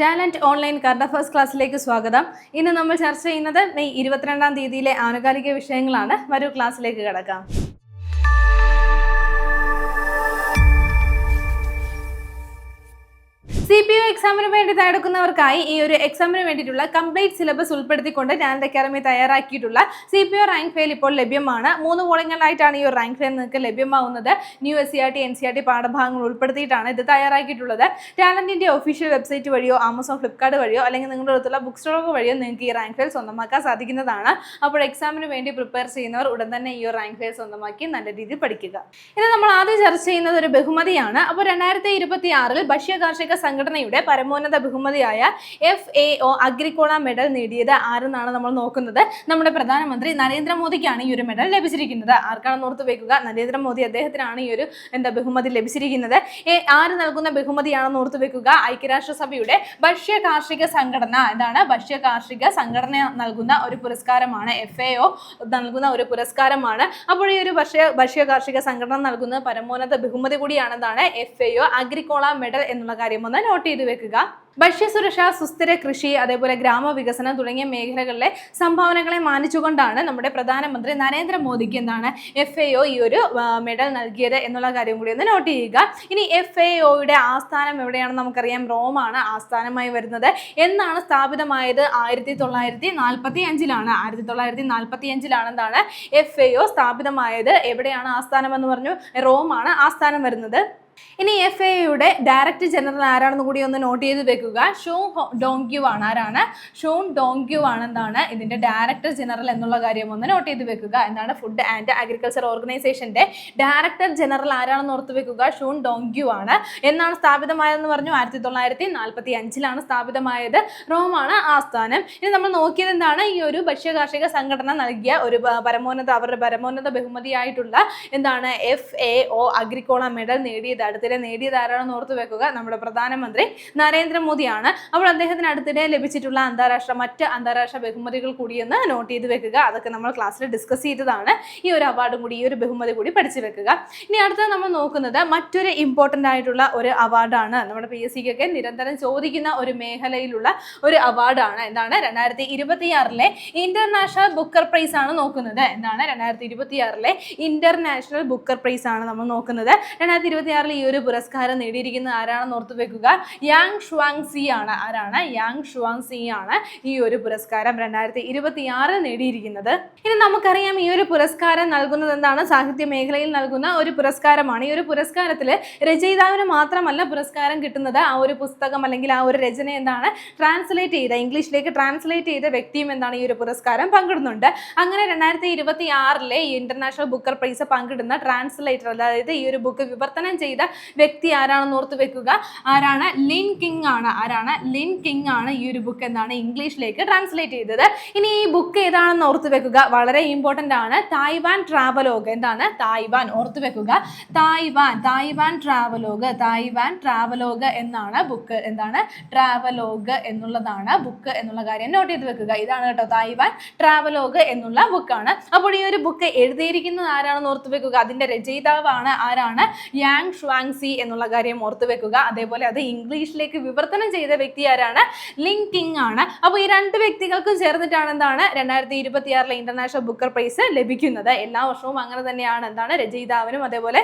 Talent online current affairs ക്ലാസ്സിലേക്ക് സ്വാഗതം. ഇന്ന് നമ്മൾ ചർച്ച ചെയ്യുന്നത് മെയ് 22-ാം തീയതിയിലെ ആനുകാലിക വിഷയങ്ങളാണ്. വരൂ ക്ലാസ്സിലേക്ക് കടക്കാം. CPO എക്സാമിന് വേണ്ടി തയ്യാറെടുക്കുന്നവർക്കായി ഈ ഒരു എക്സാമിന് വേണ്ടിയിട്ടുള്ള കംപ്ലീറ്റ് സിലബസ് ഉൾപ്പെടുത്തിക്കൊണ്ട് ടാലന്റ് അക്കാദമി തയ്യാറാക്കിയിട്ടുള്ള CPO റാങ്ക് ഫെയിൽ ഇപ്പോൾ ലഭ്യമാണ്. 3 വോളിങ്ങളിലായിട്ടാണ് ഈ ഒരു റാങ്ക് ഫെയിൽ നിങ്ങൾക്ക് ലഭ്യമാവുന്നത്. ന്യൂ SCERT NCERT പാഠഭാഗങ്ങൾ ഉൾപ്പെടുത്തിയിട്ടാണ് ഇത് തയ്യാറാക്കിയിട്ടുള്ളത്. ടാലന്റിന്റെ ഒഫീഷ്യൽ വെബ്സൈറ്റ് വഴിയോ ആമസോൺ ഫ്ലിപ്കാർട്ട് വഴിയോ അല്ലെങ്കിൽ നിങ്ങളുടെ അടുത്തുള്ള ബുക്ക് സ്റ്റോറുകൾ വഴിയോ നിങ്ങൾക്ക് ഈ റാങ്ക് ഫെയിൽ സ്വന്തമാക്കാൻ സാധിക്കുന്നതാണ്. അപ്പോൾ എക്സാമിന് വേണ്ടി പ്രിപ്പയർ ചെയ്യുന്നവർ ഉടൻ തന്നെ ഈ ഒരു റാങ്ക് ഫെയിൽ സ്വന്തമാക്കി നല്ല രീതിയിൽ പഠിക്കുക. ഇനി നമ്മൾ ആദ്യം ചർച്ച ചെയ്യുന്നത് ഒരു ബഹുമതിയാണ്. അപ്പോൾ 2026 ഭക്ഷ്യ കാർഷിക സംഘടനയുടെ പരമോന്നത ബഹുമതിയായ FAO അഗ്രിക്കോള മെഡൽ നേടിയത് ആരെന്നാണ് നമ്മൾ നോക്കുന്നത്. നമ്മുടെ പ്രധാനമന്ത്രി നരേന്ദ്രമോദിക്കാണ് ഈ ഒരു മെഡൽ ലഭിച്ചിരിക്കുന്നത്. ആർക്കാണെന്ന് ഓർത്ത് വെക്കുക, നരേന്ദ്രമോദി അദ്ദേഹത്തിനാണ് ഈ ഒരു ബഹുമതി ലഭിച്ചിരിക്കുന്നത്. ആര് നൽകുന്ന ബഹുമതിയാണെന്ന് ഓർത്ത് വെക്കുക, ഐക്യരാഷ്ട്രസഭയുടെ ഭക്ഷ്യ കാർഷിക സംഘടന ഭക്ഷ്യ കാർഷിക സംഘടന നൽകുന്ന ഒരു പുരസ്കാരമാണ്. FAO നൽകുന്ന ഒരു പുരസ്കാരമാണ്. അപ്പോൾ ഈ ഒരു ഭക്ഷ്യ കാർഷിക സംഘടന നൽകുന്ന പരമോന്നത ബഹുമതി കൂടിയാണ് FAO അഗ്രിക്കോള മെഡൽ എന്നുള്ള കാര്യം ഒന്ന് നോട്ട് ചെയ്ത് വെക്കുക. ഭക്ഷ്യസുരക്ഷ, സുസ്ഥിര കൃഷി, അതേപോലെ ഗ്രാമവികസനം തുടങ്ങിയ മേഖലകളിലെ സംഭാവനകളെ മാനിച്ചുകൊണ്ടാണ് നമ്മുടെ പ്രധാനമന്ത്രി നരേന്ദ്രമോദിക്ക് FAO ഈ ഒരു മെഡൽ നൽകിയത് എന്നുള്ള കാര്യം കൂടി ഒന്ന് നോട്ട് ചെയ്യുക. ഇനി FAOയുടെ ആസ്ഥാനം എവിടെയാണെന്ന് നമുക്കറിയാം, റോമാണ് ആസ്ഥാനമായി വരുന്നത്. എന്നാണ് സ്ഥാപിതമായത്? 1945-ലാണ്. 1945-ലാണ് FAO സ്ഥാപിതമായത്. എവിടെയാണ് ആസ്ഥാനം എന്ന് പറഞ്ഞു? റോമാണ് ആസ്ഥാനം വരുന്നത്. ഇനി FAOയുടെ ഡയറക്ടർ ജനറൽ ആരാണെന്ന് കൂടി ഒന്ന് നോട്ട് ചെയ്ത് വെക്കുക. ഷൂൺ ഡോങ്ക്യു ആണ്. ആരാണ്? ഷൂൺ ഡോങ്ക്യു ആണ് ഇതിന്റെ ഡയറക്ടർ ജനറൽ എന്നുള്ള കാര്യം ഒന്ന് നോട്ട് ചെയ്ത് വെക്കുക. ഫുഡ് ആൻഡ് അഗ്രികൾച്ചർ ഓർഗനൈസേഷന്റെ ഡയറക്ടർ ജനറൽ ആരാണെന്ന് ഓർത്ത് വെക്കുക, ഷൂൺ ഡോങ്ക്യു ആണ്. എന്നാണ് സ്ഥാപിതമായതെന്ന് പറഞ്ഞു? 1945-ലാണ് സ്ഥാപിതമായത്. റോമാണ് ആസ്ഥാനം. ഇനി നമ്മൾ നോക്കിയത് എന്താണ്? ഈ ഒരു ഭക്ഷ്യ കാർഷിക സംഘടന നൽകിയ ഒരു അവരുടെ പരമോന്നത ബഹുമതിയായിട്ടുള്ള FAO അഗ്രിക്കോള മെഡൽ അടുത്തിടെ നേടിയത് ആരാണെന്ന് ഓർത്ത് വെക്കുക, നമ്മുടെ പ്രധാനമന്ത്രി നരേന്ദ്രമോദിയാണ്. അപ്പോൾ അദ്ദേഹത്തിന് അടുത്തിടെ ലഭിച്ചിട്ടുള്ള മറ്റ് അന്താരാഷ്ട്ര ബഹുമതികൾ കൂടിയെന്ന് നോട്ട് ചെയ്ത് വെക്കുക. അതൊക്കെ നമ്മൾ ക്ലാസ്സിൽ ഡിസ്കസ് ചെയ്തതാണ്. ഈ ഒരു അവാർഡും കൂടി, ഈ ഒരു ബഹുമതി കൂടി പഠിച്ചു വെക്കുക. ഇനി അടുത്ത നമ്മൾ നോക്കുന്നത് മറ്റൊരു ഇമ്പോർട്ടൻ്റ് ആയിട്ടുള്ള ഒരു അവാർഡാണ്. നമ്മുടെ PSCക്കൊക്കെ നിരന്തരം ചോദിക്കുന്ന ഒരു മേഖലയിലുള്ള ഒരു അവാർഡാണ്. 2026 ഇന്റർനാഷണൽ ബുക്കർ പ്രൈസ് ആണ് നോക്കുന്നത്. 2026 ഇന്റർനാഷണൽ ബുക്കർ പ്രൈസ് ആണ് നമ്മൾ നോക്കുന്നത്. 2026 ഈ ഒരു പുരസ്കാരം നേടിയിരിക്കുന്ന ആരാണെന്ന് ഓർത്ത് വെക്കുക, യാങ് ഷുവാങ് സി ആണ്. ആരാണ്? യാങ് ഷുവാങ് സി ആണ് ഈ ഒരു പുരസ്കാരം 2026 നേടിയിരിക്കുന്നത്. ഇനി നമുക്കറിയാം ഈ ഒരു പുരസ്കാരം നൽകുന്നത് എന്താണ്? സാഹിത്യ മേഖലയിൽ നൽകുന്ന ഒരു പുരസ്കാരമാണ്. ഈ ഒരു പുരസ്കാരത്തിൽ രചയിതാവിന് മാത്രമല്ല പുരസ്കാരം കിട്ടുന്നത്, ആ ഒരു പുസ്തകം അല്ലെങ്കിൽ ആ ഒരു രചന ട്രാൻസ്ലേറ്റ് ചെയ്ത, ഇംഗ്ലീഷിലേക്ക് ട്രാൻസ്ലേറ്റ് ചെയ്ത വ്യക്തിയും ഈ ഒരു പുരസ്കാരം പങ്കിടുന്നുണ്ട്. അങ്ങനെ 2026 ഈ ഇന്റർനാഷണൽ ബുക്കർ പ്രൈസ് പങ്കിടുന്ന ട്രാൻസ്ലേറ്റർ, അതായത് ഈ ഒരു ബുക്ക് വിവർത്തനം ചെയ്ത വ്യക്തി ആരാണെന്ന് ഓർത്ത് വെക്കുക, ആരാണ്? ലിൻ കിങ് ആണ്. ആരാണ്? ലിൻ കിങ് ആണ് ഈ ഒരു ബുക്ക് ഇംഗ്ലീഷിലേക്ക് ട്രാൻസ്ലേറ്റ് ചെയ്തത്. ഇനി ഈ ബുക്ക് ഏതാണെന്ന് ഓർത്ത് വെക്കുക, വളരെ ഇമ്പോർട്ടന്റ് ആണ്. Taiwan travelogue. തായ്വാൻ ഓർത്ത് വെക്കുക, തായ്വാൻ ട്രാവലോഗ് എന്നാണ് ബുക്ക്. ട്രാവലോഗ് എന്നുള്ളതാണ് ബുക്ക് എന്നുള്ള കാര്യം നോട്ട് ചെയ്ത് വെക്കുക. ഇതാണ് കേട്ടോ തായ്വാൻ ട്രാവലോഗ് എന്നുള്ള ബുക്കാണ്. അപ്പോൾ ഈ ഒരു ബുക്ക് എഴുതിയിരിക്കുന്നത് ആരാണെന്ന് ഓർത്ത് വെക്കുക, അതിന്റെ രചയിതാവാണ്. ആരാണ്? യാങ് ഷുവാങ് സി എന്നുള്ള കാര്യം ഓർത്ത് വെക്കുക. അതേപോലെ അത് ഇംഗ്ലീഷിലേക്ക് വിവർത്തനം ചെയ്ത വ്യക്തി ആരാണ്? ലിൻ കിങ് ആണ്. അപ്പോൾ ഈ രണ്ട് വ്യക്തികൾക്കും ചേർന്നിട്ടാണ് 2026 ഇന്റർനാഷണൽ ബുക്കർ പ്രൈസ് ലഭിക്കുന്നത്. എല്ലാ വർഷവും അങ്ങനെ തന്നെയാണ്. രചയിതാവിനും അതേപോലെ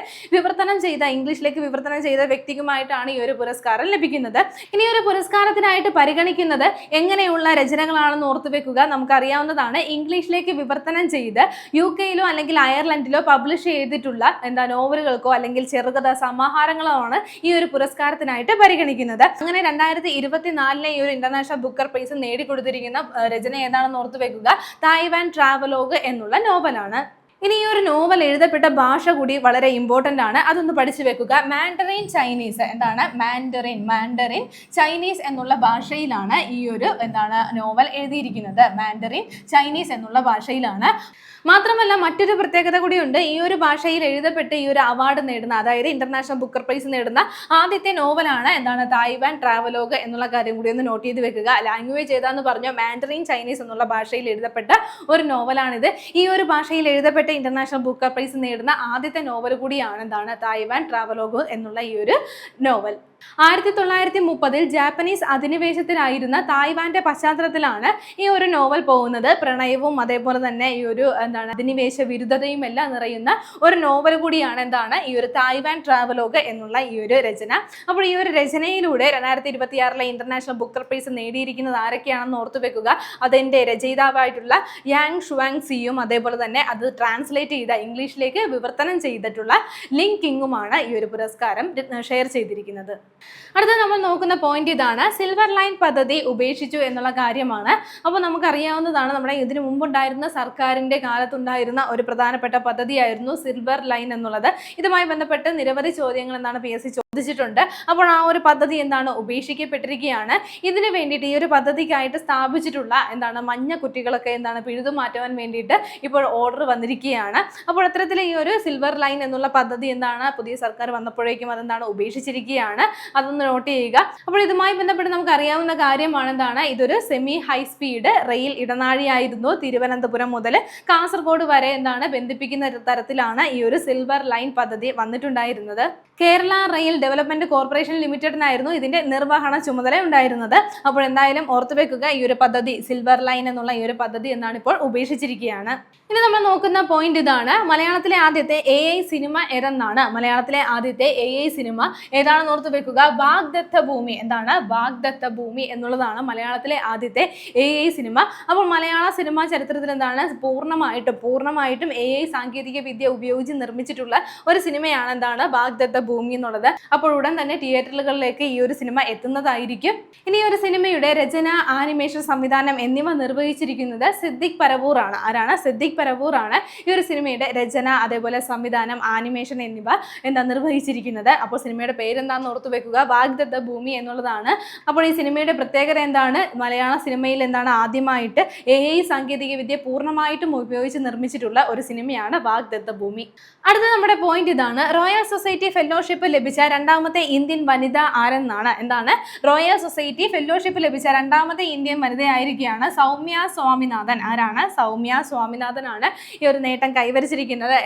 ഇംഗ്ലീഷിലേക്ക് വിവർത്തനം ചെയ്ത വ്യക്തിക്കുമായിട്ടാണ് ഈ ഒരു പുരസ്കാരം ലഭിക്കുന്നത്. ഇനി ഒരു പുരസ്കാരത്തിനായിട്ട് പരിഗണിക്കുന്നത് എങ്ങനെയുള്ള രചനകളാണെന്ന് ഓർത്ത് വെക്കുക. നമുക്കറിയാവുന്നതാണ്, ഇംഗ്ലീഷിലേക്ക് വിവർത്തനം ചെയ്ത് UK-യിലോ അല്ലെങ്കിൽ അയർലൻഡിലോ പബ്ലിഷ് ചെയ്തിട്ടുള്ള നോവലുകൾക്കോ അല്ലെങ്കിൽ ചെറുകഥ സമാഹാരങ്ങളോ ആണ് ഈ ഒരു പുരസ്കാരത്തിനായിട്ട് പരിഗണിക്കുന്നത്. അങ്ങനെ 2024 ഈ ഒരു ഇന്റർനാഷണൽ ബുക്കർ പ്രൈസ് നേടിക്കൊടുത്തിരിക്കുന്ന രചന ഏതാണെന്ന് ഓർത്ത് വെക്കുക, തായ്വാൻ ട്രാവലോഗ് എന്നുള്ള നോവലാണ്. ഇനി ഈ ഒരു നോവൽ എഴുതപ്പെട്ട ഭാഷ കൂടി വളരെ ഇമ്പോർട്ടൻ്റ് ആണ്, അതൊന്ന് പഠിച്ചു വെക്കുക. Mandarin Chinese. മാൻഡറിൻ ചൈനീസ് എന്നുള്ള ഭാഷയിലാണ് ഈ ഒരു നോവൽ എഴുതിയിരിക്കുന്നത്. മാൻഡറിൻ ചൈനീസ് എന്നുള്ള ഭാഷയിലാണ്. മാത്രമല്ല മറ്റൊരു പ്രത്യേകത കൂടിയുണ്ട്. ഈ ഒരു ഭാഷയിൽ എഴുതപ്പെട്ട് ഈ ഒരു അവാർഡ് നേടുന്ന, അതായത് ഇന്റർനാഷണൽ ബുക്കർ പ്രൈസ് നേടുന്ന ആദ്യത്തെ നോവലാണ് തായ്വാൻ ട്രാവലോഗ് എന്നുള്ള കാര്യം കൂടി ഒന്ന് നോട്ട് ചെയ്ത് വെക്കുക. ലാംഗ്വേജ് ഏതാന്ന് പറഞ്ഞു? മാൻഡറിൻ ചൈനീസ് എന്നുള്ള ഭാഷയിൽ എഴുതപ്പെട്ട ഒരു നോവലാണിത്. ഈ ഒരു ഭാഷയിൽ എഴുതപ്പെട്ട ഇന്റർനാഷണൽ ബുക്കർ പ്രൈസ് നേടുന്ന ആദ്യത്തെ നോവൽ കൂടിയാണ് തായ്വാൻ ട്രാവലോഗ് എന്നുള്ള ഈ ഒരു നോവൽ. 1930 ജാപ്പനീസ് അധിനിവേശത്തിലായിരുന്ന തായ്വാന്റെ പശ്ചാത്തലത്തിലാണ് ഈ ഒരു നോവൽ പോകുന്നത്. പ്രണയവും അതേപോലെ തന്നെ ഈ ഒരു അധിനിവേശ വിരുദ്ധതയും എല്ലാം നിറയുന്ന ഒരു നോവൽ കൂടിയാണ് ഈ ഒരു തായ്വാൻ ട്രാവലോഗ് എന്നുള്ള ഈ ഒരു രചന. അപ്പോൾ ഈ ഒരു രചനയിലൂടെ 2026 ഇന്റർനാഷണൽ ബുക്കർ പ്രൈസ് നേടിയിരിക്കുന്നത് ആരൊക്കെയാണെന്ന് ഓർത്തു വെക്കുക. അതിന്റെ രചയിതാവായിട്ടുള്ള യാങ് ഷുവാങ് സിയും അതേപോലെ തന്നെ അത് ട്രാൻസ്ലേറ്റ് ചെയ്ത ഇംഗ്ലീഷിലേക്ക് വിവർത്തനം ചെയ്തിട്ടുള്ള ലിങ് കിങ്ങുമാണ് ഈ ഒരു പുരസ്കാരം ഷെയർ ചെയ്തിരിക്കുന്നത്. അടുത്ത നമ്മൾ നോക്കുന്ന പോയിന്റ് ഇതാണ്, സിൽവർ ലൈൻ പദ്ധതി ഉപേക്ഷിച്ചു എന്നുള്ള കാര്യമാണ്. അപ്പോൾ നമുക്കറിയാവുന്നതാണ്, നമ്മുടെ ഇതിനു മുമ്പുണ്ടായിരുന്ന സർക്കാരിന്റെ കാലത്തുണ്ടായിരുന്ന ഒരു പ്രധാനപ്പെട്ട പദ്ധതിയായിരുന്നു സിൽവർ ലൈൻ എന്നുള്ളത്. ഇതുമായി ബന്ധപ്പെട്ട് നിരവധി ചോദ്യങ്ങൾ PSC ചോദിച്ചിട്ടുണ്ട്. അപ്പോൾ ആ ഒരു പദ്ധതി ഉപേക്ഷിക്കപ്പെട്ടിരിക്കുകയാണ്. ഇതിന് വേണ്ടിയിട്ട് ഈ ഒരു പദ്ധതിക്കായിട്ട് സ്ഥാപിച്ചിട്ടുള്ള മഞ്ഞ കുറ്റികളൊക്കെ പിഴുതു മാറ്റുവാൻ വേണ്ടിയിട്ട് ഇപ്പോൾ ഓർഡർ വന്നിരിക്കുകയാണ്. അപ്പോൾ അത്തരത്തിൽ ഈ ഒരു സിൽവർ ലൈൻ എന്നുള്ള പദ്ധതി പുതിയ സർക്കാർ വന്നപ്പോഴേക്കും ഉപേക്ഷിച്ചിരിക്കുകയാണ്. അതൊന്ന് നോട്ട് ചെയ്യുക. അപ്പോൾ ഇതുമായി ബന്ധപ്പെട്ട് നമുക്ക് അറിയാവുന്ന കാര്യമാണ് ഇതൊരു സെമി ഹൈ സ്പീഡ് റെയിൽ ഇടനാഴിയായിരുന്നു. തിരുവനന്തപുരം മുതൽ കാസർഗോഡ് വരെ ബന്ധിപ്പിക്കുന്ന തരത്തിലാണ് ഈ ഒരു സിൽവർ ലൈൻ പദ്ധതി വന്നിട്ടുണ്ടായിരുന്നത്. കേരള റെയിൽ ഡെവലപ്മെന്റ് കോർപ്പറേഷൻ ലിമിറ്റഡിനായിരുന്നു ഇതിന്റെ നിർവഹണ ചുമതല ഉണ്ടായിരുന്നത്. അപ്പോൾ എന്തായാലും ഓർത്തുവെക്കുക, ഈ ഒരു പദ്ധതി സിൽവർ ലൈൻ എന്നുള്ള ഈ ഒരു പദ്ധതി ഇപ്പോൾ ഉപേക്ഷിച്ചിരിക്കുകയാണ്. ഇനി നമ്മൾ നോക്കുന്ന പോയിന്റ് ഇതാണ്, മലയാളത്തിലെ ആദ്യത്തെ AI സിനിമ ഏതെന്നാണ്. മലയാളത്തിലെ ആദ്യത്തെ AI സിനിമ ഏതാണെന്ന് ഓർത്തു വെക്കുക, വാഗ്ദത്ത ഭൂമി. വാഗ്ദത്ത ഭൂമി എന്നുള്ളതാണ് മലയാളത്തിലെ ആദ്യത്തെ AI സിനിമ. അപ്പോൾ മലയാള സിനിമാ ചരിത്രത്തിൽ പൂർണ്ണമായിട്ടും AI സാങ്കേതിക വിദ്യ ഉപയോഗിച്ച് നിർമ്മിച്ചിട്ടുള്ള ഒരു സിനിമയാണ് വാഗ്ദത്ത ഭൂമി എന്നുള്ളത്. അപ്പോൾ ഉടൻ തന്നെ തിയേറ്ററുകളിലേക്ക് ഈ ഒരു സിനിമ എത്തുന്നതായിരിക്കും. ഇനി ഈ ഒരു സിനിമയുടെ രചന, ആനിമേഷൻ, സംവിധാനം എന്നിവ നിർവഹിച്ചിരിക്കുന്നത് സിദ്ദിഖ് പരവൂർ ആണ്. ആരാണ്? സിദ്ദിഖ് പരവൂർ ആണ് ഈ ഒരു സിനിമയുടെ രചന, അതേപോലെ സംവിധാനം, ആനിമേഷൻ എന്നിവ നിർവഹിച്ചിരിക്കുന്നത്. അപ്പോൾ സിനിമയുടെ പേരെന്താണെന്ന് ഓർത്തു വെക്കുക, വാഗ്ദത്ത ഭൂമി എന്നുള്ളതാണ്. അപ്പോൾ ഈ സിനിമയുടെ പ്രത്യേകത എന്താണ്? മലയാള സിനിമയിൽ ആദ്യമായിട്ട് AI സാങ്കേതിക വിദ്യ പൂർണ്ണമായിട്ടും ഉപയോഗിച്ച് നിർമ്മിച്ചിട്ടുള്ള ഒരു സിനിമയാണ് വാഗ്ദത്ത ഭൂമി. അടുത്ത നമ്മുടെ പോയിന്റ് ഇതാണ്, റോയൽ സൊസൈറ്റി ഫെലോഷിപ്പ് ലഭിച്ച രണ്ടാമത്തെ ഇന്ത്യൻ വനിത ആരെന്നാണ്. റോയൽ സൊസൈറ്റി ഫെലോഷിപ്പ് ലഭിച്ച രണ്ടാമത്തെ ഇന്ത്യൻ വനിതയായിരിക്കുകയാണ് സൗമ്യ സ്വാമിനാഥൻ. ആരാണ്? സൗമ്യ സ്വാമിനാഥൻ ആണ് ഈ ഒരു നേട്ടം കൈവരിച്ചിരിക്കുന്നത്.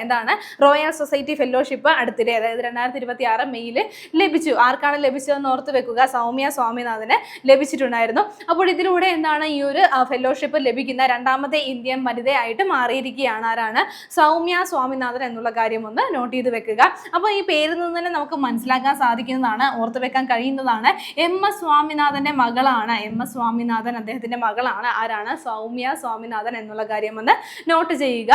റോയൽ സൊസൈറ്റി ഫെലോഷിപ്പ് അടുത്തിടെ, അതായത് 2026 മെയ്യിൽ ലഭിച്ചു. ആർക്കാണ് ലഭിച്ചതെന്ന് ഓർത്ത് വെക്കുക, സൗമ്യ സ്വാമിനാഥന് ലഭിച്ചിട്ടുണ്ടായിരുന്നു. അപ്പോൾ ഇതിലൂടെ ഈ ഒരു ഫെലോഷിപ്പ് ലഭിക്കുന്ന രണ്ടാമത്തെ ഇന്ത്യൻ വനിതയായിട്ട് മാറിയിരിക്കുകയാണ്. ആരാണ്? സൗമ്യ സ്വാമിനാഥൻ എന്നുള്ള കാര്യം ഒന്ന് നോട്ട് ചെയ്ത് വെക്കുക. അപ്പോൾ ഈ പേരിൽ നിന്ന് തന്നെ നമുക്ക് മനസ്സിലാക്കാൻ സാധിക്കുന്നതാണ്, ഓർത്തു വെക്കാൻ കഴിയുന്നതാണ്, MS സ്വാമിനാഥന്റെ മകളാണ്. MS സ്വാമിനാഥൻ അദ്ദേഹത്തിന്റെ മകളാണ്. ആരാണ്? സൗമ്യ സ്വാമിനാഥൻ എന്നുള്ള കാര്യം ഒന്ന് നോട്ട് ചെയ്യുക.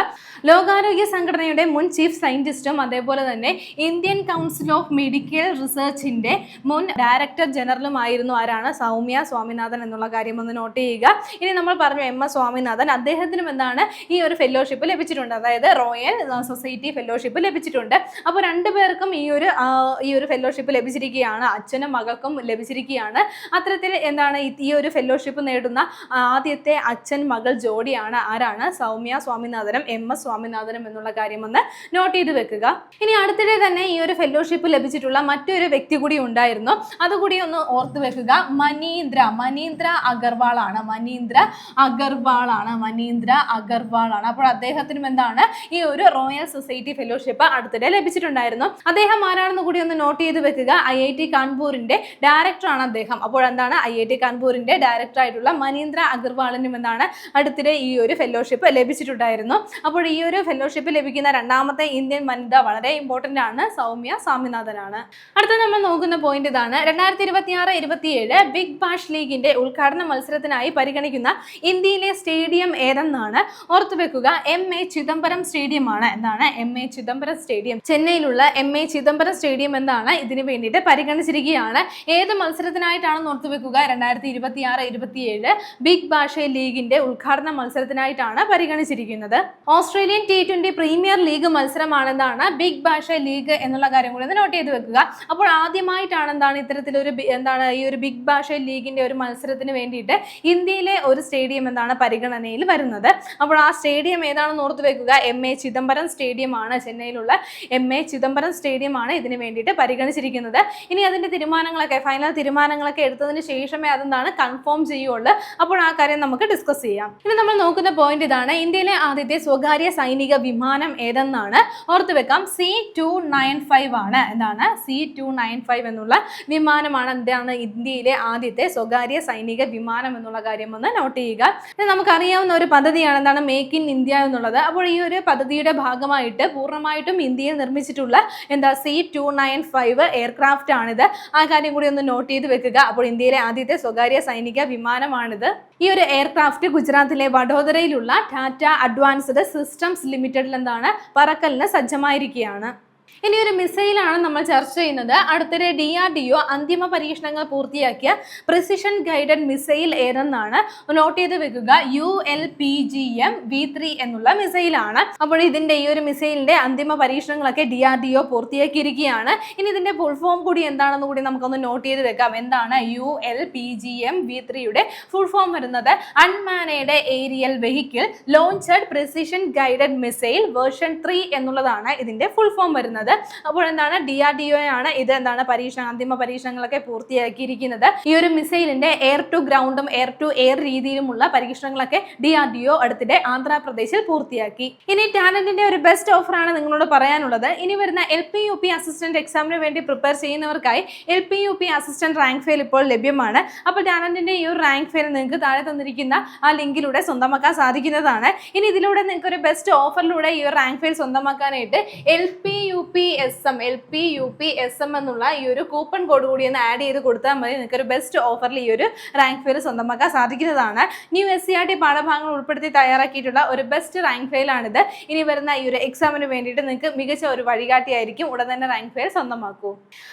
ലോകാരോഗ്യ സംഘടനയുടെ മുൻ ചീഫ് സയന്റിസ്റ്റും അതേപോലെ തന്നെ ഇന്ത്യൻ കൗൺസിൽ ഓഫ് മെഡിക്കൽ റിസർച്ചിന്റെ മുൻ ഡയറക്ടർ ജനറലുമായിരുന്നു. ആരാണ്? സൗമ്യ സ്വാമിനാഥൻ എന്നുള്ള കാര്യം ഒന്ന് നോട്ട് ചെയ്യുക. ഇനി നമ്മൾ പറഞ്ഞു MS സ്വാമിനാഥൻ, അദ്ദേഹത്തിനും ഈ ഒരു ഫെലോഷിപ്പ് ലഭിച്ചിട്ടുണ്ട്, അതായത് റോയൽ സൊസൈറ്റി ഫെലോഷിപ്പ് ലഭിച്ചിട്ടുണ്ട്. അപ്പോൾ രണ്ടുപേർക്കും ഈ ഒരു ഫെലോഷിപ്പ് ലഭിച്ചിരിക്കുകയാണ്, അച്ഛനും മകൾക്കും ലഭിച്ചിരിക്കുകയാണ്. അത്തരത്തിൽ ഈ ഒരു ഫെലോഷിപ്പ് നേടുന്ന ആദ്യത്തെ അച്ഛൻ മകൾ ജോഡിയാണ്. ആരാണ്? സൗമ്യ സ്വാമിനാഥനും MS സ്വാമിനാഥനും എന്നുള്ള കാര്യം ഒന്ന് നോട്ട് ചെയ്ത് വെക്കുക. ഇനി അടുത്തിടെ തന്നെ ഈ ഒരു ഫെലോഷിപ്പ് ലഭിച്ചിട്ടുള്ള മറ്റൊരു വ്യക്തി കൂടി ഉണ്ടായിരുന്നു, അതുകൂടി ഒന്ന് ഓർത്ത് വെക്കുക. മനീന്ദ്ര അഗർവാൾ ആണ്. അപ്പോൾ അദ്ദേഹത്തിനും ഈ ഒരു റോയൽ സൊസൈറ്റി ഫെലോഷിപ്പ് അടുത്തിടെ ലഭിച്ചിട്ടുണ്ടായിരുന്നു. അദ്ദേഹം ആരാണെന്ന് കൂടി ഒന്ന് നോട്ട് ചെയ്ത് വെക്കുക. IIT കാൺപൂരിന്റെ ഡയറക്ടർ ആണ് അദ്ദേഹം. അപ്പോൾ IIT കാൺപൂരിന്റെ ഡയറക്ടർ ആയിട്ടുള്ള മനീന്ദ്ര അഗർവാളിനും അടുത്തിടെ ഈ ഒരു ഫെലോഷിപ്പ് ലഭിച്ചിട്ടുണ്ടായിരുന്നു. അപ്പോൾ ഈ ഒരു ഫെലോഷിപ്പ് ലഭിക്കുന്ന രണ്ടാമത്തെ ഇന്ത്യൻ വനിത വളരെ ഇമ്പോർട്ടന്റ് ആണ്, സൗമ്യ സ്വാമിനാഥനാണ്. അടുത്ത നമ്മൾ നോക്കുന്ന പോയിന്റ് ഇതാണ്, 2026-27 ബിഗ് ബാഷ് ലീഗിന്റെ ഉദ്ഘാടന മത്സരത്തിനായി പരിഗണിക്കുന്ന ഇന്ത്യയിലെ സ്റ്റേഡിയം ഏതെന്നാണ്. ഓർത്തു വെക്കുക, MA ചിദംബരം സ്റ്റേഡിയം ആണ്. MA ചിദംബരം സ്റ്റേഡിയം, ചെന്നൈയിലുള്ള MA ചിദംബരം സ്റ്റേഡിയം ഇതിനു വേണ്ടിയിട്ട് പരിഗണിച്ചിരിക്കുകയാണ്. ഏത് മത്സരത്തിനായിട്ടാണെന്ന് ഓർത്തു വെക്കുക, 2026-27 ബിഗ് ബാഷ് ലീഗിന്റെ ഉദ്ഘാടന മത്സരത്തിനായിട്ടാണ് പരിഗണിച്ചിരിക്കുന്നത്. ഓസ്ട്രേലിയൻ T20 പ്രീമിയർ ലീഗ് മത്സരമാണ് ബിഗ് ബാഷ് ലീഗ് എന്നുള്ള കാര്യം കൂടി ഒന്ന് നോട്ട് ചെയ്ത് വെക്കുക. അപ്പോൾ ആദ്യമായിട്ടാണ് ഇത്തരത്തിലൊരു ഈ ഒരു ബിഗ് ബാഷ് ലീഗിന്റെ ഒരു മത്സരത്തിന് വേണ്ടിയിട്ട് ഇന്ത്യയിലെ ഒരു സ്റ്റേഡിയം പരിഗണനയിൽ വരുന്നത്. അപ്പോൾ ആ സ്റ്റേഡിയം ഏതാണെന്ന് ഓർത്ത് വെക്കുക, MA ചിദംബരം സ്റ്റേഡിയം ആണ്. ചെന്നൈയിലുള്ള MA ചിദംബരം സ്റ്റേഡിയം ആണ് ഇതിനു വേണ്ടിയിട്ട് പരിഗണിച്ചിരിക്കുന്നത്. പരിഗണിച്ചിരിക്കുന്നത്. ഇനി അതിന്റെ തീരുമാനങ്ങളൊക്കെ ഫൈനൽ തീരുമാനങ്ങളൊക്കെ എടുത്തതിന് ശേഷമേ അതെന്താണ് കൺഫേം ചെയ്യുള്ളൂ. അപ്പോൾ ആ കാര്യം നമുക്ക് ഡിസ്കസ് ചെയ്യാം. ഇനി നമ്മൾ നോക്കുന്ന പോയിന്റ് ഇതാണ്, ഇന്ത്യയിലെ ആദ്യത്തെ സ്വകാര്യ സൈനിക വിമാനം ഏതെന്നാണ്. ഓർത്തു വെക്കാം, C-295 ആണ്. എന്താണ് C-295 എന്നുള്ള വിമാനമാണ് എന്താണ് ഇന്ത്യയിലെ ആദ്യത്തെ സ്വകാര്യ സൈനിക വിമാനം എന്നുള്ള കാര്യം ഒന്ന് നോട്ട് ചെയ്യുക. നമുക്കറിയാവുന്ന ഒരു പദ്ധതിയാണ് എന്താണ് മേക്ക് ഇൻ ഇന്ത്യ എന്നുള്ളത്. അപ്പോൾ ഈ ഒരു പദ്ധതിയുടെ ഭാഗമായിട്ട് പൂർണ്ണമായിട്ടും ഇന്ത്യയിൽ നിർമ്മിച്ചിട്ടുള്ള എന്താ C-295 എയർക്രാഫ്റ്റ് ആണിത്. ആ കാര്യം കൂടി ഒന്ന് നോട്ട് ചെയ്ത് വെക്കുക. അപ്പോൾ ഇന്ത്യയിലെ ആദ്യത്തെ സ്വകാര്യ സൈനിക വിമാനമാണിത്. ഈ ഒരു എയർക്രാഫ്റ്റ് ഗുജറാത്തിലെ വഡോദരയിലുള്ള ടാറ്റ അഡ്വാൻസ്ഡ് സിസ്റ്റംസ് ലിമിറ്റഡിൽ എന്താണ് പറക്കലിന് സജ്ജമായിരിക്കുകയാണ്. ഇനി ഒരു മിസൈലാണ് നമ്മൾ ചർച്ച ചെയ്യുന്നത്. അടുത്തിടെ DRDO അന്തിമ പരീക്ഷണങ്ങൾ പൂർത്തിയാക്കിയ പ്രിസിഷൻ ഗൈഡഡ് മിസൈൽ ഏതെന്നാണ്. നോട്ട് ചെയ്ത് വെക്കുക, ULPGM V3 എന്നുള്ള മിസൈലാണ്. അപ്പോൾ ഇതിന്റെ ഈ ഒരു മിസൈലിന്റെ അന്തിമ പരീക്ഷണങ്ങളൊക്കെ DRDO പൂർത്തിയാക്കിയിരിക്കുകയാണ്. ഇനി ഇതിന്റെ ഫുൾ ഫോം കൂടി എന്താണെന്ന് കൂടി നമുക്കൊന്ന് നോട്ട് ചെയ്ത് വെക്കാം. എന്താണ് ULPGM V3യുടെ ഫുൾ ഫോം വരുന്നത്? Unmanned aerial vehicle launched precision guided missile version 3 എന്നുള്ളതാണ് ഇതിന്റെ ഫുൾ ഫോം വരുന്നത്. അപ്പോൾ എന്താണ് DRDO ആണ് ഇത് എന്താണ് അന്തിമ പരീക്ഷണങ്ങളൊക്കെ പൂർത്തിയാക്കിയിരിക്കുന്നത്. ഈ ഒരു മിസൈലിന്റെ എയർ ടു ഗ്രൗണ്ടും എയർ ടു എയർ രീതിയിലുമുള്ള പരീക്ഷണങ്ങളൊക്കെ DRDO അടുത്തിടെ ആന്ധ്രാപ്രദേശിൽ പൂർത്തിയാക്കി. ഇനി ടാലന്റിന്റെ ഒരു ബെസ്റ്റ് ഓഫർ ആണ് നിങ്ങളോട് പറയാനുള്ളത്. ഇനി വരുന്ന LP-UP അസിസ്റ്റന്റ് എക്സാമിന് വേണ്ടി പ്രിപ്പയർ ചെയ്യുന്നവർക്കായി LP-UP അസിസ്റ്റന്റ് റാങ്ക് ഫെയിൽ ഇപ്പോൾ ലഭ്യമാണ്. അപ്പോൾ ടാലന്റിന്റെ ഈ ഒരു റാങ്ക് ഫെയിൽ നിങ്ങൾക്ക് താഴെ തന്നിരിക്കുന്ന ആ ലിങ്കിലൂടെ സ്വന്തമാക്കാൻ സാധിക്കുന്നതാണ്. ഇനി ഇതിലൂടെ നിങ്ങൾക്ക് ഒരു ബെസ്റ്റ് ഓഫറിലൂടെ ഈ ഒരു റാങ്ക് ഫെയിൽ സ്വന്തമാക്കാനായിട്ട് LP-UP SM എന്നുള്ള ഈ ഒരു കൂപ്പൺ കോഡ് കൂടി ഒന്ന് ആഡ് ചെയ്ത് കൊടുത്താൽ മതി. നിങ്ങൾക്ക് ഒരു ബെസ്റ്റ് ഓഫറിൽ ഈ ഒരു റാങ്ക് ഫെയിൽ സ്വന്തമാക്കാൻ സാധിക്കുന്നതാണ്. ന്യൂ SCERT പാഠഭാഗങ്ങൾ ഉൾപ്പെടുത്തി തയ്യാറാക്കിയിട്ടുള്ള ഒരു ബെസ്റ്റ് റാങ്ക് ഫെയിൽ ആണിത്. ഇനി വരുന്ന ഈ ഒരു എക്സാമിന് വേണ്ടിയിട്ട് നിങ്ങൾക്ക് മികച്ച ഒരു വഴികാട്ടിയായിരിക്കും. ഉടൻ തന്നെ റാങ്ക് ഫെയിൽ സ്വന്തമാക്കൂ.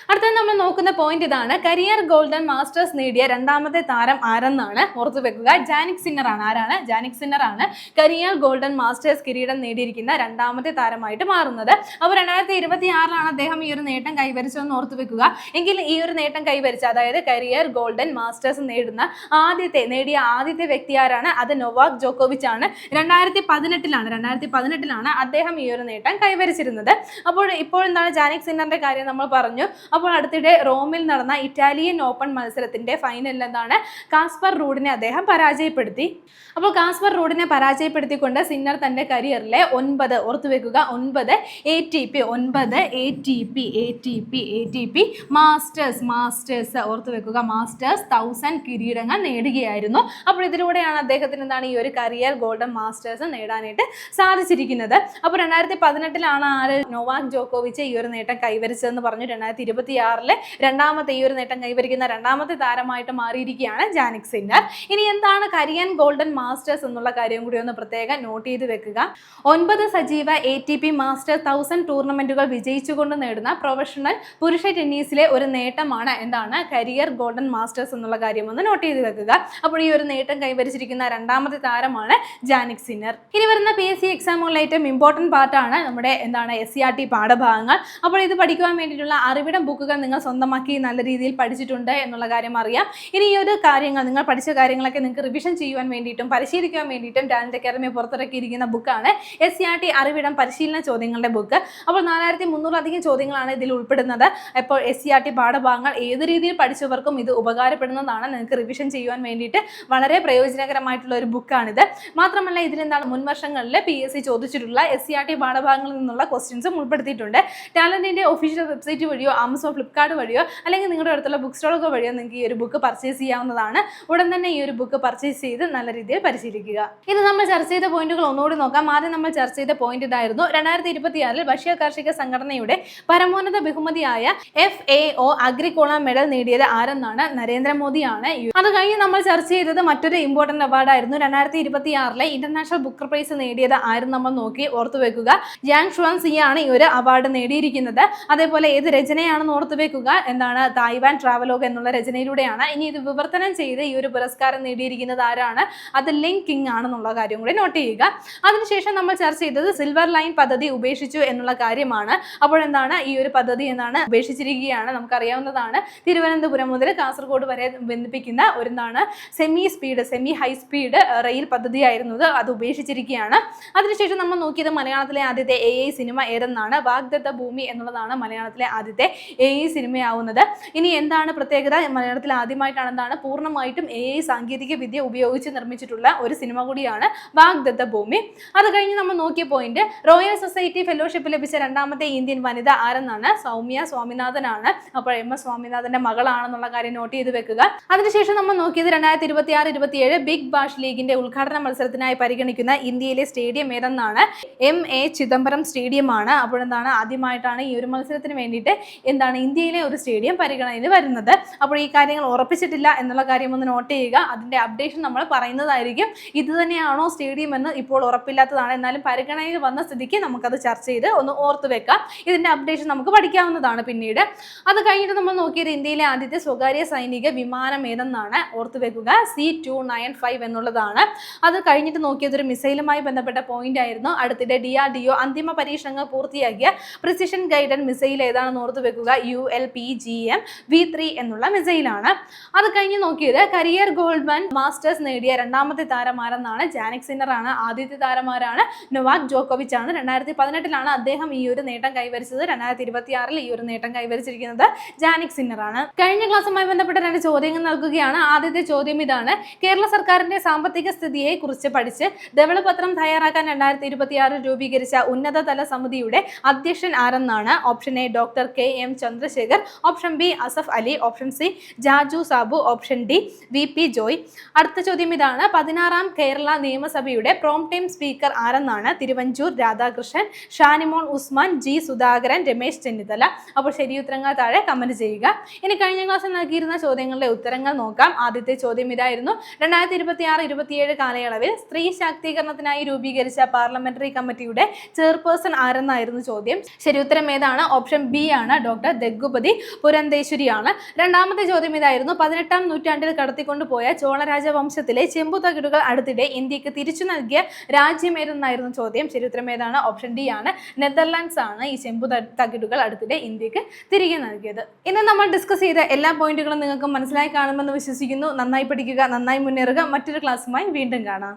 അടുത്തത് നമ്മൾ നോക്കുന്ന പോയിന്റ് ഇതാണ്, കരിയർ ഗോൾഡൻ മാസ്റ്റേഴ്സ് നേടിയ രണ്ടാമത്തെ താരം ആരെന്നാണ്. ഓർത്തു വെക്കുക, ജാനിക് സിന്നർ ആണ്. ആരാണ്? ജാനിക് സിന്നർ ആണ് കരിയർ ഗോൾഡൻ മാസ്റ്റേഴ്സ് കിരീടം നേടിയിരിക്കുന്ന രണ്ടാമത്തെ താരമായിട്ട് മാറുന്നത്. അപ്പോൾ 2026 അദ്ദേഹം ഈ ഒരു നേട്ടം കൈവരിച്ചതെന്ന് ഓർത്തു വെക്കുക. എങ്കിൽ ഈ ഒരു നേട്ടം കൈവരിച്ച, അതായത് കരിയർ ഗോൾഡൻ മാസ്റ്റേഴ്സ് നേടിയ ആദ്യത്തെ വ്യക്തി ആരാണ്? അത് നൊവാക് ജോക്കോവിച്ച് ആണ്. 2018 അദ്ദേഹം ഈ ഒരു നേട്ടം കൈവരിച്ചിരുന്നത്. അപ്പോൾ ഇപ്പോൾ എന്താണ് ജാനിക് സിന്നറിന്റെ കാര്യം നമ്മൾ പറഞ്ഞു. അപ്പോൾ അടുത്തിടെ റോമിൽ നടന്ന ഇറ്റാലിയൻ ഓപ്പൺ മത്സരത്തിന്റെ ഫൈനലിൽ എന്താണ് കാസ്പർ റൂഡിനെ അദ്ദേഹം പരാജയപ്പെടുത്തി. അപ്പോൾ കാസ്പർ റൂഡിനെ പരാജയപ്പെടുത്തിക്കൊണ്ട് സിന്നർ തന്റെ കരിയറിലെ 9 ഓർത്തു വെക്കുക 9 ATP മാസ്റ്റേഴ്സ് ഓർത്തു വെക്കുക മാസ്റ്റേഴ്സ് 1000 കിരീടങ്ങൾ നേടുകയായിരുന്നു. അപ്പോൾ ഇതിലൂടെയാണ് അദ്ദേഹത്തിന് എന്താണ് ഈ ഒരു കരിയർ ഗോൾഡൻ മാസ്റ്റേഴ്സ് നേടാനായിട്ട് സാധിച്ചിരിക്കുന്നത്. അപ്പോൾ 2018 നൊവാക് ജോക്കോവിച്ച് ഈ ഒരു നേട്ടം കൈവരിച്ചതെന്ന് പറഞ്ഞു. 2026 രണ്ടാമത്തെ ഈ ഒരു നേട്ടം കൈവരിക്കുന്ന രണ്ടാമത്തെ താരമായിട്ട് മാറിയിരിക്കുകയാണ് ജാനിക് സിന്നർ. ഇനി എന്താണ് കരിയർ ഗോൾഡൻ മാസ്റ്റേഴ്സ് എന്നുള്ള കാര്യം കൂടി ഒന്ന് പ്രത്യേകം നോട്ട് ചെയ്ത് വെക്കുക. 9 സജീവ ATP മാസ്റ്റർ 1000 ടൂർണമെന്റുകൾ വിജയിച്ചുകൊണ്ട് നേടുന്ന പ്രൊഫഷണൽ പുരുഷ ടെന്നീസിലെ ഒരു നേട്ടമാണ് എന്താണ് കരിയർ ഗോൾഡൻ മാസ്റ്റേഴ്സ് എന്നുള്ള കാര്യം ഒന്ന് നോട്ട് ചെയ്ത് വെക്കുക. അപ്പോൾ ഈ ഒരു നേട്ടം കൈവരിച്ചിരിക്കുന്ന രണ്ടാമത്തെ താരമാണ് ജാനിക് സിന്നർ. ഇനി വരുന്ന PSC എക്സാമുകളിലെ ഏറ്റവും ഇമ്പോർട്ടൻറ്റ് പാർട്ടാണ് നമ്മുടെ എന്താണ് SCERT പാഠഭാഗങ്ങൾ. അപ്പോൾ ഇത് പഠിക്കുവാൻ വേണ്ടിയിട്ടുള്ള അറിവിടം ബുക്കുകൾ നിങ്ങൾ സ്വന്തമാക്കി നല്ല രീതിയിൽ പഠിച്ചിട്ടുണ്ട് എന്നുള്ള കാര്യം അറിയാം. ഇനി ഈ ഒരു കാര്യങ്ങൾ നിങ്ങൾ പഠിച്ച കാര്യങ്ങളൊക്കെ നിങ്ങൾക്ക് റിവിഷൻ ചെയ്യുവാൻ വേണ്ടിയിട്ടും പരിശീലിക്കുവാൻ വേണ്ടിയിട്ടും ടാലന്റ് അക്കാദമി പുറത്തിറക്കിയിരിക്കുന്ന ബുക്കാണ് SCERT അറിവിടം പരിശീലന ചോദ്യങ്ങളുടെ ബുക്ക്. അപ്പോൾ 4300 ചോദ്യങ്ങളാണ് ഇതിൽ ഉൾപ്പെടുന്നത്. അപ്പോൾ SCERT പാഠഭാഗങ്ങൾ ഏത് രീതിയിൽ പഠിച്ചവർക്കും ഇത് ഉപകാരപ്പെടുന്നതാണ്. നിങ്ങൾക്ക് റിവിഷൻ ചെയ്യുവാൻ വേണ്ടിയിട്ട് വളരെ പ്രയോജനകരമായിട്ടുള്ള ഒരു ബുക്കാണിത്. മാത്രമല്ല ഇതിലെന്താണ് മുൻവർഷങ്ങളിൽ PSC ചോദിച്ചിട്ടുള്ള SCERT പാഠഭാഗങ്ങളിൽ നിന്നുള്ള ക്വസ്റ്റ്യൻസും ഉൾപ്പെടുത്തിയിട്ടുണ്ട്. ടാലന്റിന്റെ ഒഫീഷ്യൽ വെബ്സൈറ്റ് വഴിയോ ആമസോൺ ഫ്ലിപ്കാർട്ട് വഴിയോ അല്ലെങ്കിൽ നിങ്ങളുടെ അടുത്തുള്ള ബുക്ക് സ്റ്റോളുകൾ വഴിയോ നിങ്ങൾക്ക് ഈ ഒരു ബുക്ക് പർച്ചേസ് ചെയ്യാവുന്നതാണ്. ഉടൻ തന്നെ ഈ ഒരു ബുക്ക് പർച്ചേസ് ചെയ്ത് നല്ല രീതിയിൽ പരിശീലിക്കുക. ഇത് നമ്മൾ ചർച്ച ചെയ്ത പോയിന്റുകൾ ഒന്നുകൂടി നോക്കാം. ആദ്യം നമ്മൾ ചർച്ച ചെയ്ത പോയിന്റ് ഇതായിരുന്നു. 2026 ഭക്ഷ്യ കാർഷിക സംഘടനയുടെ പരമോന്നത ബഹുമതിയായ FAO അഗ്രിക്കോള മെഡൽ നേടിയത് ആരെന്നാണ്? നരേന്ദ്രമോദിയാണ്. അത് കഴിഞ്ഞ് നമ്മൾ ചർച്ച ചെയ്തത് മറ്റൊരു ഇമ്പോർട്ടന്റ് അവാർഡായിരുന്നു. 2026 ഇന്റർനാഷണൽ ബുക്കർ പ്രൈസ് നേടിയത് ആരും നമ്മൾ നോക്കി ഓർത്തു വെക്കുക. യാങ് ഷുവാൻ സി ആണ് ഈ ഒരു അവാർഡ് നേടിയിരിക്കുന്നത്. അതേപോലെ ഏത് രചനയാണെന്ന് ഓർത്തു വെക്കുക. എന്താണ് തായ്വാൻ ട്രാവലോഗ് എന്നുള്ള രചനയിലൂടെയാണ്. ഇനി ഇത് വിവർത്തനം ചെയ്ത് ഈ ഒരു പുരസ്കാരം നേടിയിരിക്കുന്നത് ആരാണ്? അത് ലിങ് കിങ് ആണെന്നുള്ള കാര്യം കൂടി നോട്ട് ചെയ്യുക. അതിനുശേഷം നമ്മൾ ചർച്ച ചെയ്തത് സിൽവർ ലൈൻ പദ്ധതി ഉപേക്ഷിച്ചു എന്നുള്ള കാര്യമാണ്. ആണ്. അപ്പോഴെന്താണ് ഈ ഒരു പദ്ധതി എന്താണ് ഉപേക്ഷിച്ചിരിക്കുകയാണ്. നമുക്കറിയാവുന്നതാണ് തിരുവനന്തപുരം മുതൽ കാസർഗോഡ് വരെ ബന്ധിപ്പിക്കുന്ന ഒരു സെമി ഹൈ സ്പീഡ് റെയിൽ പദ്ധതിയായിരുന്നത്. അത് ഉപേക്ഷിച്ചിരിക്കുകയാണ്. അതിനുശേഷം നമ്മൾ നോക്കിയത് മലയാളത്തിലെ ആദ്യത്തെ AI സിനിമ ഏതെന്നാണ്. വാഗ്ദത്ത ഭൂമി എന്നുള്ളതാണ് മലയാളത്തിലെ ആദ്യത്തെ AI സിനിമയാവുന്നത്. ഇനി എന്താണ് പ്രത്യേകത? മലയാളത്തിൽ ആദ്യമായിട്ടാണ് എന്താണ് പൂർണ്ണമായിട്ടും AI സാങ്കേതിക വിദ്യ ഉപയോഗിച്ച് നിർമ്മിച്ചിട്ടുള്ള ഒരു സിനിമ കൂടിയാണ് വാഗ്ദത്ത ഭൂമി. അത് കഴിഞ്ഞ് നമ്മൾ നോക്കിയ പോയിന്റ് റോയൽ സൊസൈറ്റി ഫെലോഷിപ്പ് ലഭിച്ച രണ്ടാമത്തെ ഇന്ത്യൻ വനിത ആരെന്നാണ്. സൗമ്യ സ്വാമിനാഥനാണ്. അപ്പോൾ MS സ്വാമിനാഥന്റെ മകളാണെന്നുള്ള കാര്യം നോട്ട് ചെയ്ത് വെക്കുക. അതിനുശേഷം നമ്മൾ നോക്കിയത് 2026-27 ബിഗ് ബാഷ് ലീഗിന്റെ ഉദ്ഘാടന മത്സരത്തിനായി പരിഗണിക്കുന്ന ഇന്ത്യയിലെ സ്റ്റേഡിയം ഏതെന്നാണ്. MA ചിദംബരം സ്റ്റേഡിയം ആണ്. അപ്പോഴെന്താണ് ആദ്യമായിട്ടാണ് ഈ ഒരു മത്സരത്തിന് വേണ്ടിയിട്ട് ഇന്ത്യയിലെ ഒരു സ്റ്റേഡിയം പരിഗണനയിൽ വരുന്നത്. അപ്പോൾ ഈ കാര്യങ്ങൾ ഉറപ്പിച്ചിട്ടില്ല എന്നുള്ള കാര്യം ഒന്ന് നോട്ട് ചെയ്യുക. അതിന്റെ അപ്ഡേഷൻ നമ്മൾ പറയുന്നതായിരിക്കും. ഇത് തന്നെയാണോ സ്റ്റേഡിയം എന്ന് ഇപ്പോൾ ഉറപ്പില്ലാത്തതാണ്. എന്നാലും പരിഗണനയിൽ വന്ന സ്ഥിതിക്ക് നമുക്കത് ചർച്ച ചെയ്ത് ഒന്ന് ഓർത്ത് വെക്കാം. ഇതിന്റെ അപ്ഡേഷൻ നമുക്ക് പഠിക്കാവുന്നതാണ് പിന്നീട്. അത് കഴിഞ്ഞിട്ട് നമ്മൾ നോക്കിയത് ഇന്ത്യയിലെ ആദ്യത്തെ സ്വകാര്യ സൈനിക വിമാനം ഏതെന്നാണ്. ഓർത്ത് വെക്കുക, C-295 എന്നുള്ളതാണ്. അത് കഴിഞ്ഞിട്ട് നോക്കിയത് ഒരു മിസൈലുമായി ബന്ധപ്പെട്ട പോയിന്റ് ആയിരുന്നു. അടുത്തിടെ DRDO അന്തിമ പരീക്ഷണങ്ങൾ പൂർത്തിയാക്കിയ പ്രിസിഷൻ ഗൈഡഡ് മിസൈൽ ഏതാണെന്ന് ഓർത്ത് വെക്കുക, ULPGM V3 എന്നുള്ള മിസൈലാണ്. അത് കഴിഞ്ഞ് നോക്കിയത് കരിയർ ഗോൾഡ് മാസ്റ്റേഴ്സ് നേടിയ രണ്ടാമത്തെ താരമാരെന്നാണ്. ജാനിക് സിന്നർ ആണ്. ആദ്യത്തെ താരമാരാണ് നൊവാക് ജോക്കോവിച്ച് ആണ്. 2018 അദ്ദേഹം ഈ ഒരു നേട്ടം കൈവരിച്ചത്. 2026 ഈ ഒരു നേട്ടം കൈവരിച്ചിരിക്കുന്നത് ജാനിക് സിന്നർ ആണ്. കഴിഞ്ഞ ക്ലാസ്സുമായി ബന്ധപ്പെട്ട 2 ചോദ്യങ്ങൾ നൽകുകയാണ്. ആദ്യത്തെ ചോദ്യം ഇതാണ്: കേരള സർക്കാരിന്റെ സാമ്പത്തിക സ്ഥിതിയെ കുറിച്ച് പഠിച്ച് ധവളപത്രം തയ്യാറാക്കാൻ 2026 രൂപീകരിച്ച ഉന്നതതല സമിതിയുടെ അധ്യക്ഷൻ ആരെന്നാണ്. Option A doctor KM Chandrasekhar, option B Asaf Ali, option C Jaju Sabu, option D VP Joy. അടുത്ത ചോദ്യം ഇതാണ്: 16ാം കേരള നിയമസഭയുടെ പ്രോം ടൈം സ്പീക്കർ ആരെന്നാണ്. തിരുവഞ്ചൂർ രാധാകൃഷ്ണൻ, ഷാനിമോൻ ഉസ്മാൻ, G സുധാകരൻ, രമേശ് ചെന്നിത്തല. അപ്പോൾ ശരിയുത്തരങ്ങൾ താഴെ കമന്റ് ചെയ്യുക. ഇനി കഴിഞ്ഞ ക്ലാസ്സിൽ നൽകിയിരുന്ന ചോദ്യങ്ങളുടെ ഉത്തരങ്ങൾ നോക്കാം. ആദ്യത്തെ ചോദ്യം ഇതായിരുന്നു: 2026-27 കാലയളവിൽ സ്ത്രീ ശാക്തീകരണത്തിനായി രൂപീകരിച്ച പാർലമെന്ററി കമ്മിറ്റിയുടെ ചെയർപേഴ്സൺ ആരെന്നായിരുന്നു ചോദ്യം. ശരിയുത്തരം ഏതാണ്? ഓപ്ഷൻ ബി ആണ്, ഡോക്ടർ ദഗ്ഗുപതി പുരന്തേശ്വരിയാണ്. രണ്ടാമത്തെ ചോദ്യം ഇതായിരുന്നു: 18ാം നൂറ്റാണ്ടിൽ കടത്തിക്കൊണ്ടുപോയ ചോള രാജവംശത്തിലെ ചെമ്പു തകിടുകൾ അടുത്തിടെ ഇന്ത്യക്ക് തിരിച്ചു നൽകിയ രാജ്യം ഏതെന്നായിരുന്നു ചോദ്യം. ശരിയുത്തരം ഏതാണ്? ഓപ്ഷൻ ഡി ആണ്, നെതർലാൻഡ്സ് ആണ് ഈ ചെമ്പു തകിടുകൾ അടുത്തിടെ ഇന്ത്യക്ക് തിരികെ നൽകിയത്. ഇന്ന് നമ്മൾ ഡിസ്കസ് ചെയ്ത എല്ലാ പോയിന്റുകളും നിങ്ങൾക്ക് മനസ്സിലായി കാണുമെന്ന് വിശ്വസിക്കുന്നു. നന്നായി പഠിക്കുക, നന്നായി മുന്നേറുക. മറ്റൊരു ക്ലാസ്സുമായി വീണ്ടും കാണാം.